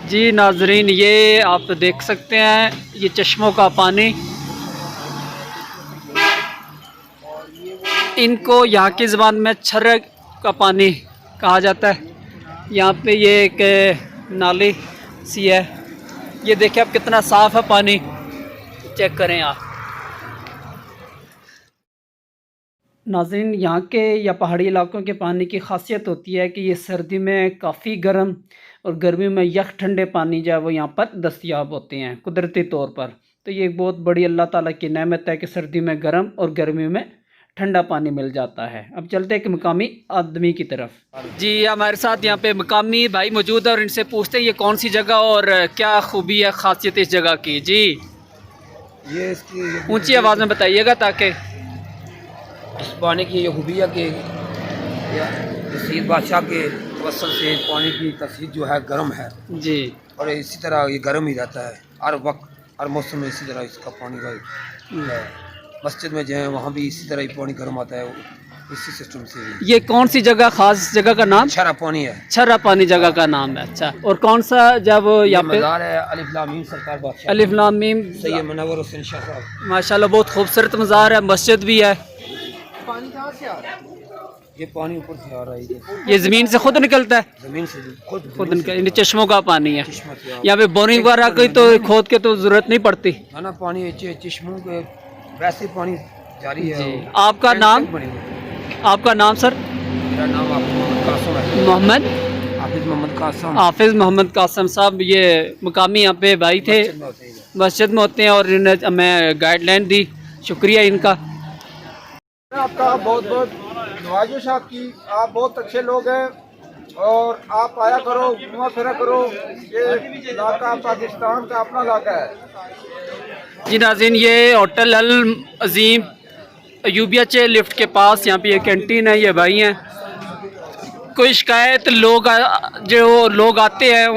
जी नाजरीन, ये आप देख सकते हैं, ये चश्मों का पानी, इनको यहाँ की ज़बान में छर्र का पानी कहा जाता है। यहाँ पे ये एक नाली सी है, ये देखिए आप कितना साफ़ है पानी, चेक करें आप। नाज़रीन, यहाँ के या पहाड़ी इलाकों के पानी की ख़ासियत होती है कि ये सर्दी में काफ़ी गर्म और गर्मी में यख ठंडे पानी जो है वो यहाँ पर दस्तयाब होते हैं कुदरती तौर पर। तो ये एक बहुत बड़ी अल्लाह ताला की नेमत है कि सर्दी में गर्म और गर्मी में ठंडा पानी मिल जाता है। अब चलते हैं कि मकामी आदमी की तरफ। जी, हमारे साथ यहाँ पे मकामी भाई मौजूद है और इनसे पूछते हैं ये कौन सी जगह और क्या खूबी है, ख़ासियत इस जगह की। जी, ये इसकी ऊँची आवाज़ में बताइएगा ताकि इस पानी की ये खूबी है कि रसीद बादशाह के वसल से पानी की तस्वीर जो है गर्म है जी, और इसी तरह ये गर्म ही रहता है हर वक्त हर मौसम में। इसी तरह इसका पानी का है। मस्जिद में जो है वहाँ भी इसी तरह ही पानी गर्म आता है, इसी सिस्टम से ही। ये कौन सी जगह, खास जगह का नाम? छरा पानी है, छर्रा पानी जगह का नाम है। अच्छा, और कौन सा जब यहाँ पे मज़ार है अलिफ लाम मीम सरकार बादशाह अलिफ लाम मीम सैयद मुनव्वर हुसैन शाह साहब। माशाल्लाह बहुत खूबसूरत मज़ार है, मस्जिद भी है। पानी कहाँ से आ रहा है? ये पानी ऊपर से आ रहा है, ये ज़मीन से खुद निकलता है, जमीन से खुद निकल, चश्मों का पानी है। चश्मा से यहाँ पे बोरिंग वगैरह की तो खोद के तो ज़रूरत नहीं पड़ती। है ना, पानी चश्मों के वैसे पानी जारी है। जी, आपका नाम? आपका नाम सर? मेरा नाम मोहम्मद कासम है। मोहम्मद हाफिज मोहम्मद कासम। हाफिज़ मोहम्मद कासम साहब, ये मकामी यहाँ पे भाई थे, मस्जिद में होते हैं और इन्होंने हमें गाइडलाइन दी, शुक्रिया इनका। आपका बहुत बहुत नवाजिश आपकी, आप बहुत अच्छे लोग हैं और आप आया करो, घुमा फिरा करो। ये इलाका पाकिस्तान का अपना इलाका है। जी नाज़रीन, ये होटल अल अज़ीम अयूबिया चे लिफ्ट के पास यहाँ पे ये कैंटीन है, ये भाई हैं। कोई शिकायत जो लोग आते हैं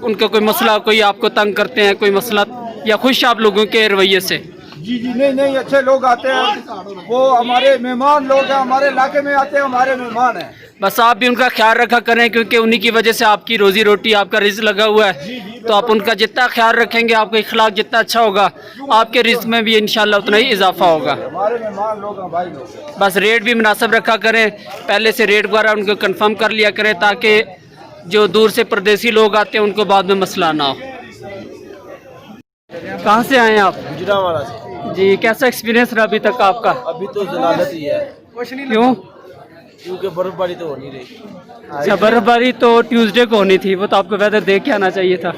उनका कोई मसला, कोई आपको तंग करते हैं, कोई मसला, या खुश आप लोगों के रवैये से? जी जी, नहीं अच्छे लोग आते हैं, वो हमारे मेहमान लोग हैं, हमारे इलाके में आते हैं, हमारे मेहमान हैं। बस आप भी उनका ख्याल रखा करें क्योंकि उन्हीं की वजह से आपकी रोज़ी रोटी, आपका रिज़्क लगा हुआ है। तो आप उनका जितना ख्याल रखेंगे, आपका इखलाक जितना अच्छा होगा, आपके रिज़्क में भी इंशाल्लाह उतना ही इजाफा होगा। हमारे मेहमान लोग हैं, भाई लोग। बस रेट भी मुनासिब रखा करें, पहले से रेट वगैरह उनको कंफर्म कर लिया करें ताकि जो दूर से परदेसी लोग आते हैं उनको बाद में मसला ना हो। कहाँ से आए हैं आप? गुजरावाला से। जी, कैसा एक्सपीरियंस रहा अभी तक आपका? अभी तो जलालत ही है, क्यों? क्योंकि बर्फबारी तो हो नहीं रही। अच्छा, बर्फबारी तो ट्यूसडे को होनी थी, वो तो आपको वेदर देख के आना चाहिए था।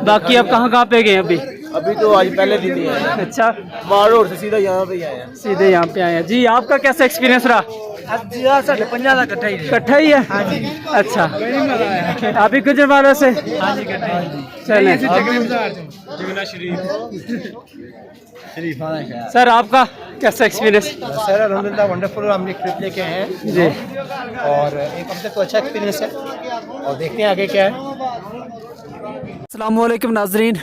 बाकी आप कहाँ पे गए अभी? अभी तो आज पहले दिन ही है। अच्छा, मार रोड से सीधा यहाँ पे ही आए हैं। सीधे यहाँ पे आए हैं। जी, आपका कैसा एक्सपीरियंस रहा? इकट्ठा ही है। अच्छा, आप भी गुजरावाला से? चलें। सर, आपका कैसा एक्सपीरियंस? सर अल्हम्दुलिल्लाह वंडरफुल, हम एक ट्रिप लेके आए हैं जी, और एक अब तक तो अच्छा एक्सपीरियंस है और देखते हैं आगे क्या है। अस्सलाम वालेकुम नाजरीन,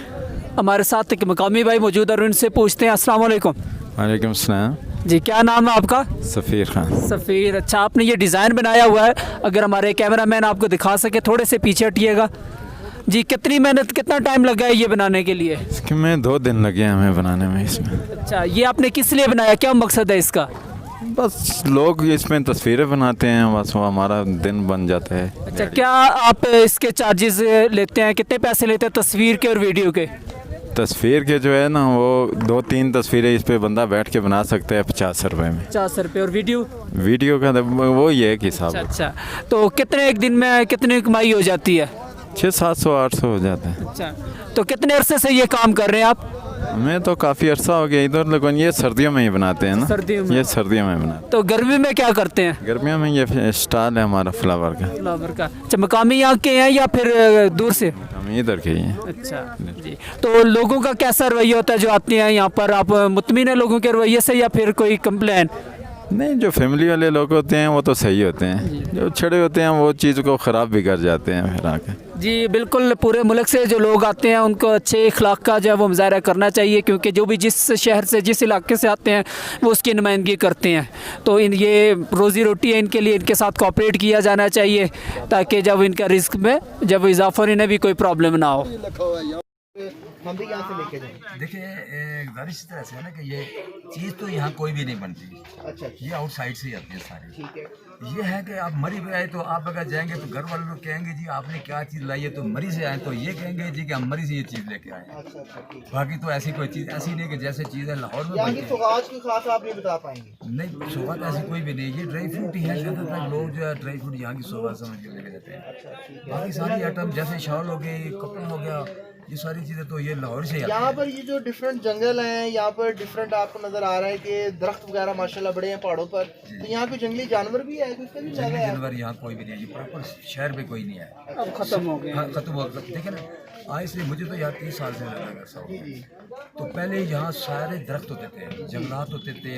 हमारे साथ एक मकामी भाई मौजूद है और उनसे पूछते हैं। अस्सलाम वालेकुम। वालेकुम सलाम। जी, क्या नाम है आपका? सफ़ीर खान। सफ़ीर, अच्छा, आपने ये डिज़ाइन बनाया हुआ है, अगर हमारे कैमरामैन आपको दिखा सके, थोड़े से पीछे हटिएगा। जी, कितनी मेहनत, कितना टाइम लगा है ये बनाने के लिए? इसके में 2 दिन लगे हमें बनाने में इसमें। अच्छा, ये आपने किस लिए बनाया, क्या मकसद है इसका? बस लोग इसमें तस्वीरें बनाते हैं, बस वो हमारा दिन बन जाता है। अच्छा, क्या आप इसके चार्जेस लेते हैं, कितने पैसे लेते हैं तस्वीर के और वीडियो के? तस्वीर के जो है ना, वो 2-3 तस्वीरें इस पे बंदा बैठ के बना सकता है 50 रुपये में। 50 रुपये। और वीडियो? वीडियो का तो वो ये है कि हिसाब अच्छा, तो कितने एक दिन में कितनी कमाई हो जाती है? 600-700-800 हो जाता है। अच्छा, तो कितने अरसे से ये काम कर रहे हैं आप? हमें तो काफ़ी अरसा हो गया इधर, लेकिन ये सर्दियों में ही बनाते हैं ना। सर्दियों में? ये सर्दियों में बनाते तो गर्मी में क्या करते हैं? हैं। गर्मियों में ये स्टाल है हमारा फ्लावर का। फ्लावर का। अच्छा, मकामी यहाँ के हैं या फिर दूर से? हम इधर के ही हैं। अच्छा जी, तो लोगों का कैसा रवैया होता है जो आते हैं यहाँ पर? आप मुतमिन है लोगों के रवैये से या फिर कोई कंप्लेन? नहीं, जो फैमिली वाले लोग होते हैं वो तो सही होते हैं, जो छड़े होते हैं वो चीज़ को ख़राब भी कर जाते हैं फिर आके। जी बिल्कुल, पूरे मुल्क से जो लोग आते हैं उनको अच्छे अखलाक का जो है वो मुजाहरा करना चाहिए, क्योंकि जो भी जिस शहर से जिस इलाके से आते हैं वो उसकी नुमाइंदगी करते हैं। तो ये रोज़ी रोटी है इनके लिए, इनके साथ कोऑपरेट किया जाना चाहिए ताकि जब इनका रिस्क में जब इजाफा इन्हें भी कोई प्रॉब्लम ना हो। हम भी यहाँ से लेके जाएंगे। देखिए, गुजारिश इस तरह से है ना कि ये चीज़ तो यहाँ कोई भी नहीं बनती। अच्छा, ये आउटसाइड से ही आती है सारी। ठीक है। ये है कि आप मरी पे आए तो आप अगर जाएंगे तो घर वाले लोग कहेंगे जी आपने क्या चीज़ लाई है, तो मरी से आए तो ये कहेंगे जी कि हम मरी से ये चीज़ लेके आए हैं। अच्छा अच्छा, ठीक है। बाकी तो ऐसी कोई चीज़ ऐसी नहीं कि जैसे चीज़ है लाहौर में यहाँ की बनती है। सौगात की खास आप नहीं बता पाएंगे। नहीं, सौगात ऐसी कोई भी नहीं, ये ड्राई फ्रूट ही है। ज़्यादातर लोग जो है ड्राई फ्रूट यहाँ की सौगात समझ के लेके जाते हैं। बाकी सारी आइटम जैसे शॉल हो गई, कपड़ा हो गया, ये सारी चीज़ें तो ये लाहौर से ही आती यहाँ हैं। पर ये जो डिफरेंट जंगल हैं, यहाँ पर डिफरेंट आपको नजर आ रहा है कि दरख्त वगैरह माशाल्लाह बड़े हैं पहाड़ों पर, तो यहाँ कोई जंगली जानवर भी है, कुछ भी जंगली ज्यादा है? जानवर यहाँ कोई भी नहीं है, ये प्रॉपर शहर में कोई नहीं है। अब ख़त्म हो गया। हाँ, खत्म हो गया। देखिए ना, आज से मुझे तो यहाँ 30 साल से लगा ऐसा हो गया। तो पहले यहाँ सारे दरख्त होते थे, जंगलात होते थे।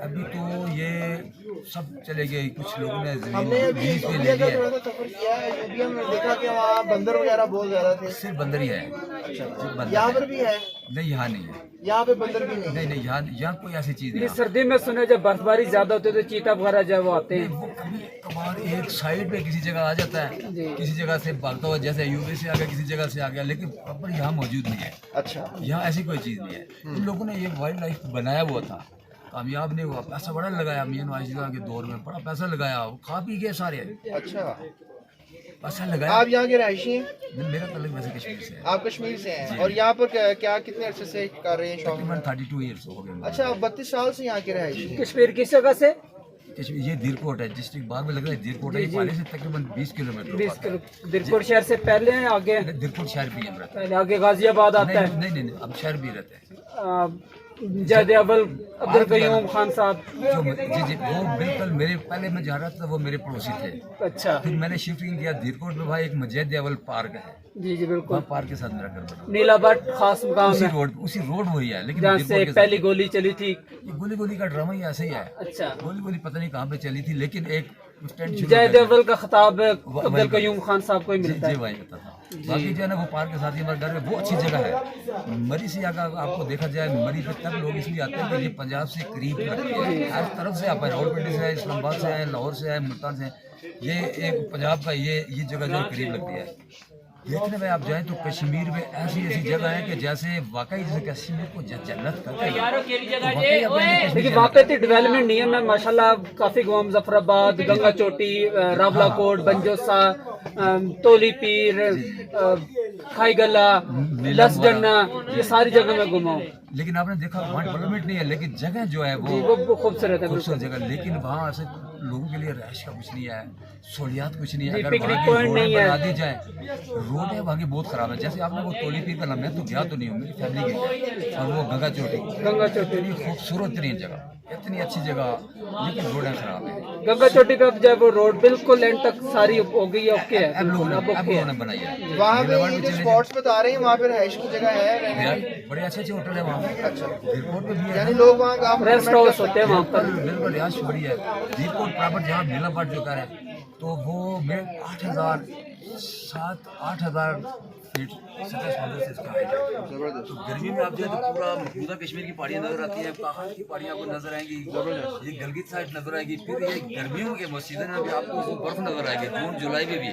अभी तो ये सब चले गए, कुछ लोगों ने हमने जमीन अभी लीज पे ले यूबिया का लिया। थोड़ा सा सफर किया है, यूबिया में देखा कि वहाँ बंदर वगैरह बहुत ज्यादा थे। सिर्फ बंदर ही है। सिर्फ बंदर यहाँ है। पर भी है? नहीं, यहाँ नहीं है। यहाँ पे बंदर भी नहीं? नहीं नहीं, यहाँ कोई ऐसी चीज़ नहीं है। सर्दी में सुने जब बर्फबारी ज़्यादा होती है तो चीता वगैरह जो है वो आते हैं। वो कभी कभार एक साइड पे किसी जगह आ जाता है, किसी जगह से भागता हुआ, जैसे यूपी से आ गया, किसी जगह से आ गया, लेकिन प्रॉपर यहाँ मौजूद नहीं है। अच्छा, यहाँ ऐसी कोई चीज़ नहीं है। इन लोगों ने ये वाइल्ड लाइफ बनाया हुआ था, कामयाब नहीं हुआ, पैसा बड़ा लगाया। मियां नवाज के दौर में बड़ा पैसा लगाया, वो खा पी गए सारे, अच्छा। पैसा लगाया। आप यहाँ के रहायशी हैं? मेरा तल्लुक वैसे कश्मीर से है। आप कश्मीर से हैं और यहाँ पर क्या कितने अरसे से कर रहे हैं शौक? तकरीबन 32 ईयर्स हो गए। अच्छा, आप 32 साल से यहाँ के रहायशी हैं। कश्मीर किस जगह से? कश्मीर, ये दीरकोट है, डिस्ट्रिक्ट बाद में लग रहा है दीरकोट है। ये पानी से तकरीबन 20 किलोमीटर 20 किलो दिलकोट शहर से पहले हैं आगे? दीरकोट शहर भी है। पहले आगे गाजियाबाद आता है। नहीं, अब शहर भी रहते हैं। जद अव्वल अब्दुल कयूम खान साहब। जी, वो बिल्कुल मेरे, पहले मैं जा रहा था वो मेरे पड़ोसी थे। अच्छा, फिर मैंने शिफ्टिंग किया दीरकोट में। भाई एक मस्जिद अव्वल पार्क है, जी जी बिल्कुल। वहाँ पार्क के साथ मेरा घर बना। नीला भट्ट खास मुकाम है उसी रोड वही है, लेकिन जहाँ दीरकोट से के पहली साथ। गोली चली थी। ये गोली गोली का ड्रामा ही ऐसे ही है। अच्छा, गोली पता नहीं कहाँ पे चली थी, लेकिन एक स्टैंड शुरू जद कर अव्वल का खिताब वही- अब्दुल कयूम खान साहब को ही जी मिलता है। भाई पता था। बाकी जो है ना, वो पार्क के साथ ही हमारे घर में, वो अच्छी जगह है। मरी से अगर आपको देखा जाए, मरी पे तब लोग इसलिए आते हैं कि ये पंजाब से करीब लगती है। हर तरफ से आप रावलपिंडी से है, इस्लामाबाद से है, लाहौर से है, मुल्तान से है। ये एक पंजाब का ये जगह जो करीब लगती है। देखने में आप जाएं तो कश्मीर में ऐसी जगह है कि जैसे वाकई जैसे कश्मीर को जन्नत कहते हैं। देखिए वहाँ पे तो डेवलपमेंट नहीं है। मैं माशाल्लाह काफ़ी गाँव मुजफ्फराबाद, गंगा चोटी, रावलाकोट, बंजोसा, तोली पीर, खाई गला, लसडन्ना, ये सारी जगह मैं घुमा हूँ। लेकिन आपने देखा वहाँ डेवलपमेंट नहीं है, लेकिन जगह जो है वो वो खूबसूरत है। खूबसूरत जगह। लेकिन वहाँ ऐसे लोगों के लिए रहायश का कुछ नहीं है, सहूलियात कुछ नहीं है। जी, अगर पिकनिक वहाँ की पॉइंट रोडें नहीं है। बना दी जाए, रोड है वहाँ की बहुत खराब है। जैसे आपने वो तोली पीर का नाम, मैं तो गया तो नहीं हूँ, मेरी फैमिली गई है। और वो गंगा चोटी इतनी खूबसूरत तरीन जगह, इतनी अच्छी जगह, लेकिन रोडें खराब है। गंगा चोटी पे अब जब वो रोड बिल्कुल एंड तक सारी हो गई है, ओके है, अब लोगों बिल्कुल, अब ने ओके है। बनाई है। वहाँ पे नीलावाड़ ये में जो चले स्पॉट्स बता रहे हैं, वहाँ पे रहायश की जगह है रहने जाएं। की? बड़े अच्छे होटल है वहाँ। अच्छा, एयरपोर्ट पे भी है। यानी लोग वहाँ काम रेस्ट हाउस होते हैं वहाँ पर। बिल्कुल रिहायश बड़ी है। दीरकोट प्रॉपर जहाँ नीलावाड़ जो कर है, तो वो मेरे 8,000 फीट 70 से इसका हाइट है। तो गर्मी में आप जाए तो पूरा मकबूजा कश्मीर की पहाड़ियाँ नजर आती हैं, पहाड़ की पहाड़ियाँ आपको नजर आएंगी, ये गिलगित साइड नजर आएगी। फिर ये गर्मियों के सीजन में भी आपको बर्फ नजर आएगी, जून जुलाई में भी।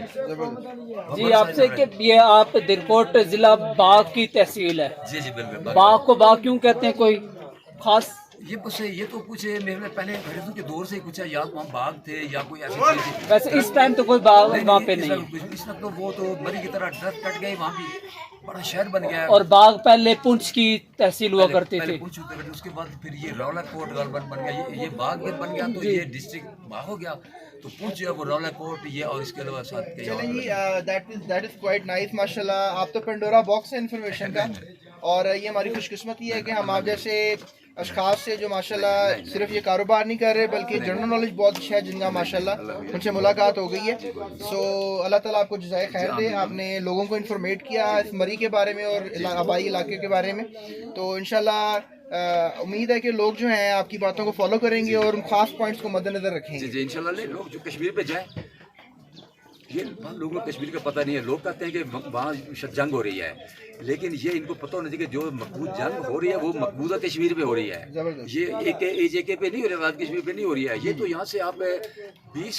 जी आपसे कि ये आप दिलकोट जिला बाग की तहसील है। जी बिल्कुल। बाग को बाग क्यों कहते हैं, कोई खास? ये तो कुछ मेरे पहले अंग्रेजों के दौर से कुछ है, या वहाँ बाग थे या कोई ऐसी चीज थी। वैसे इस टाइम तो कोई बाग वहाँ पे नहीं है। इस वक्त तो वो तो मरी की तरह दरख्त कट गए, वहाँ भी बड़ा शहर बन गया है। और बाग पहले पुंछ की तहसील हुआ करती पहले थी। पुंछ होते थे, उसके बाद फिर ये रावलाकोट गवर्नमेंट बन गया, ये बाग बन गया, तो ये डिस्ट्रिक्ट बाग हो गया। तो पुंछ जो है वो रावलाकोट, ये और इसके अलावा साथ के चलें जी, दैट इज क्वाइट नाइस माशाल्लाह। आप तो पेंडोरा बॉक्स है इन्फॉर्मेशन का, और ये हमारी खुशकिस्मती है कि हम आप जैसे अशखास से जो माशाल्लाह सिर्फ ये कारोबार नहीं कर रहे बल्कि जनरल नॉलेज बहुत अच्छा है, जिनका माशाल्लाह उनसे मुलाकात हो गई है। सो अल्लाह ताला आपको जज़ाए खैर दे। आपने लोगों को इन्फॉर्मेट किया इस मरी के बारे में और आबाई इलाके के बारे में। तो इंशाल्लाह उम्मीद है कि लोग जो हैं आपकी बातों को फॉलो करेंगे और उन खास पॉइंट्स को मद्देनजर जी रखेंगे। जी इंशाल्लाह ले लोग जो कश्मीर पे जाएं, ये लोगों को कश्मीर का पता नहीं है। लोग कहते हैं कि वहाँ जंग हो रही है, लेकिन ये इनको पता होना चाहिए कि जो मकबूज जंग हो रही है वो मकबूजा कश्मीर पे हो रही है। जबरदस्त। ये AJK पे नहीं हो रही है, आज़ाद कश्मीर पे नहीं हो रही है। ये तो यहाँ से आप 20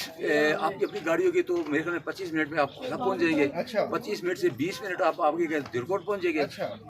आपकी अपनी गाड़ी होगी तो मेरे ख्याल में 25 मिनट में आप पहुँच जाएंगे। अच्छा। 25 मिनट से 20 मिनट आप आपके दिलकोट पहुँच जाएंगे। अच्छा।